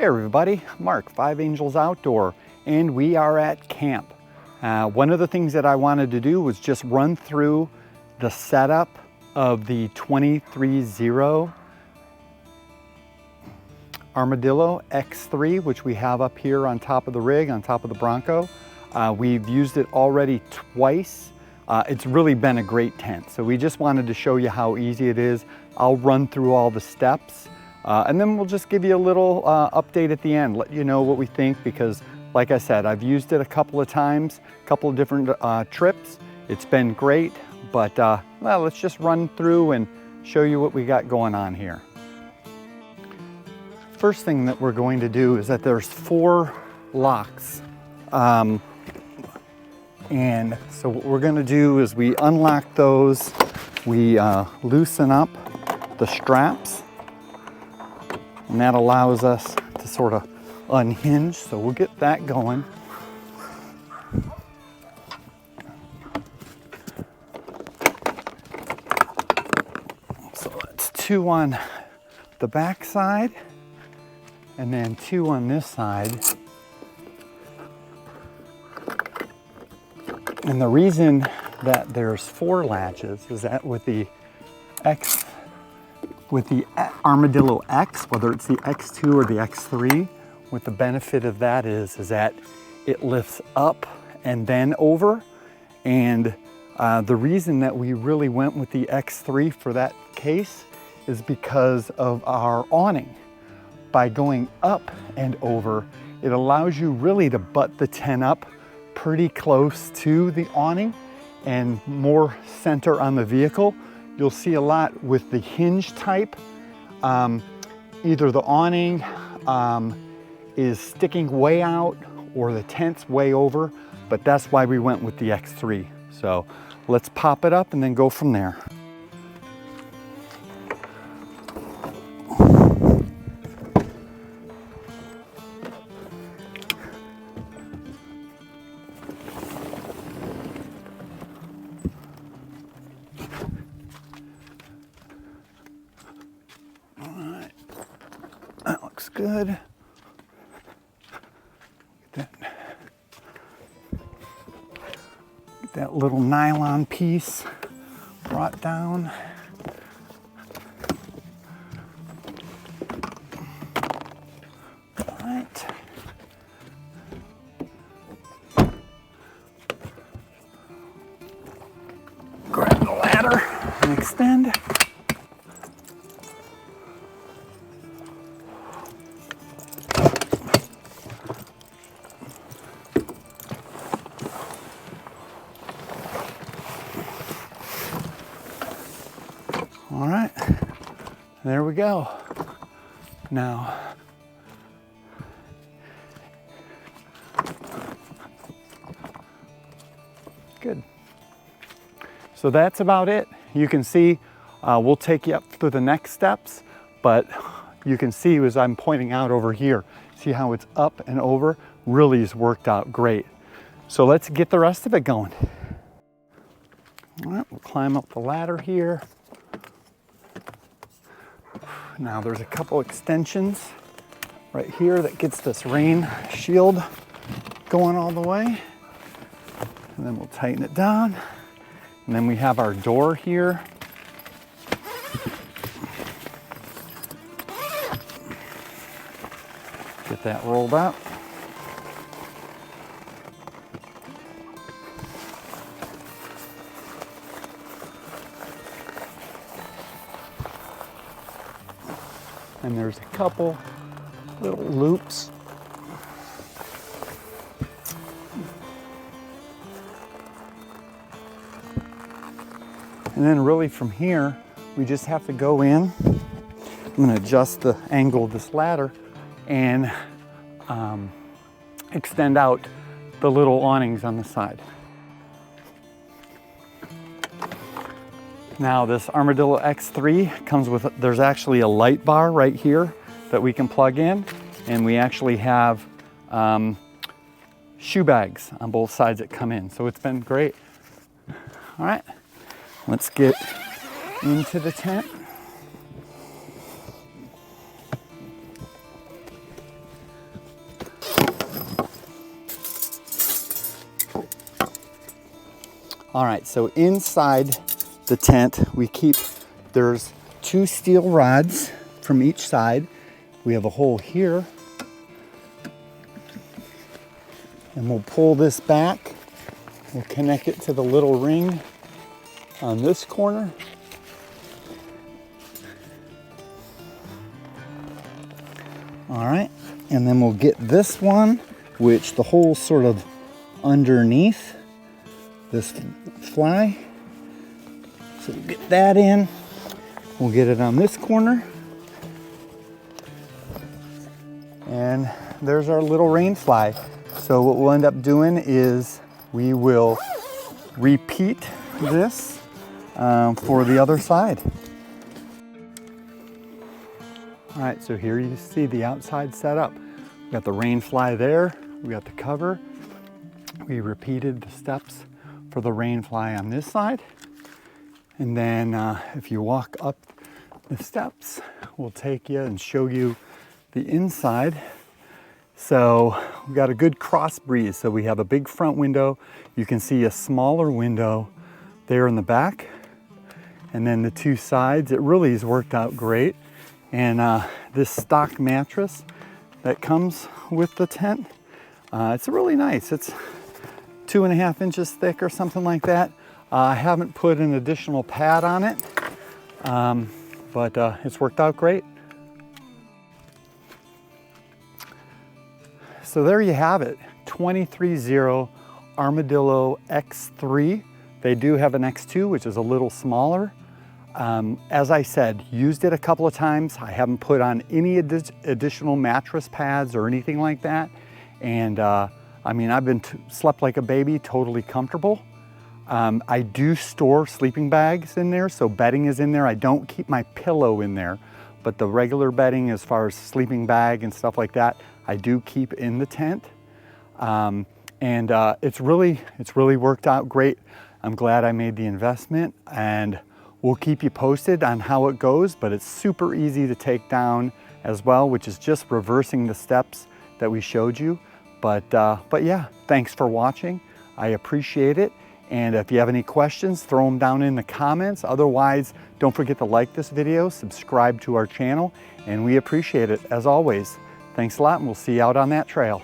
everybody, Mark, 5 Angels Outdoor, and we are at camp. One of the things that I wanted to do was just run through the setup of the 23Zero Armadillo X3, which we have up here on top of the rig, on top of the Bronco. We've used it already twice. It's really been a great tent. So we just wanted to show you how easy it is. I'll run through all the steps. And then we'll just give you a little update at the end, let you know what we think, because like I said, I've used it a couple of times, a couple of different trips. It's been great, but well, let's just run through and show you what we got going on here. First thing that we're going to do is that there's 4 locks. And so what we're gonna do is we unlock those, we loosen up the straps, and that allows us to sort of unhinge. So we'll get that going. So that's 2 on the back side and then 2 on this side. And the reason that there's 4 latches is that with the Armadillo X, whether it's the X2 or the X3, what the benefit of that is that it lifts up and then over. And the reason that we really went with the X3 for that case is because of our awning. By going up and over, it allows you really to butt the tent up pretty close to the awning and more center on the vehicle. You'll see a lot with the hinge type. Either the awning is sticking way out or the tent's way over, but that's why we went with the X3. So let's pop it up and then go from there. That looks good. Get that little nylon piece brought down. All right. Grab the ladder and extend. All right, there we go. Now, good. So that's about it. You can see, we'll take you up through the next steps, but you can see as I'm pointing out over here, see how it's up and over? Really has worked out great. So let's get the rest of it going. All right, we'll climb up the ladder here. Now there's a couple extensions right here that gets this rain shield going all the way. And then we'll tighten it down. And then we have our door here. Get that rolled up. And there's a couple little loops. And then really from here, we just have to go in. I'm gonna adjust the angle of this ladder and extend out the little awnings on the side. Now this Armadillo X3 comes with, there's actually a light bar right here that we can plug in, and we actually have shoe bags on both sides that come in. So it's been great. All right, let's get into the tent. All right, so inside the tent, there's 2 steel rods from each side. We have a hole here. And we'll pull this back. We'll connect it to the little ring on this corner. All right, and then we'll get this one, which the hole's sort of underneath this fly. So we'll get that in. We'll get it on this corner. And there's our little rain fly. So what we'll end up doing is we will repeat this for the other side. All right, so here you see the outside setup. We got the rain fly there, we got the cover. We repeated the steps for the rain fly on this side. And then if you walk up the steps, we'll take you and show you the inside. So we got a good cross breeze. So we have a big front window. You can see a smaller window there in the back. And then the 2 sides, it really has worked out great. And this stock mattress that comes with the tent, it's really nice. It's 2.5 inches thick or something like that. I haven't put an additional pad on it, but it's worked out great. So there you have it, 23Zero Armadillo X3. They do have an X2, which is a little smaller. As I said, used it a couple of times. I haven't put on any additional mattress pads or anything like that. And I mean, I've been slept like a baby, totally comfortable. I do store sleeping bags in there, so bedding is in there. I don't keep my pillow in there, but the regular bedding as far as sleeping bag and stuff like that, I do keep in the tent. It's really worked out great. I'm glad I made the investment, and we'll keep you posted on how it goes, but it's super easy to take down as well, which is just reversing the steps that we showed you. But yeah, thanks for watching. I appreciate it. And if you have any questions, throw them down in the comments. Otherwise, don't forget to like this video, subscribe to our channel, and we appreciate it as always. Thanks a lot, and we'll see you out on that trail.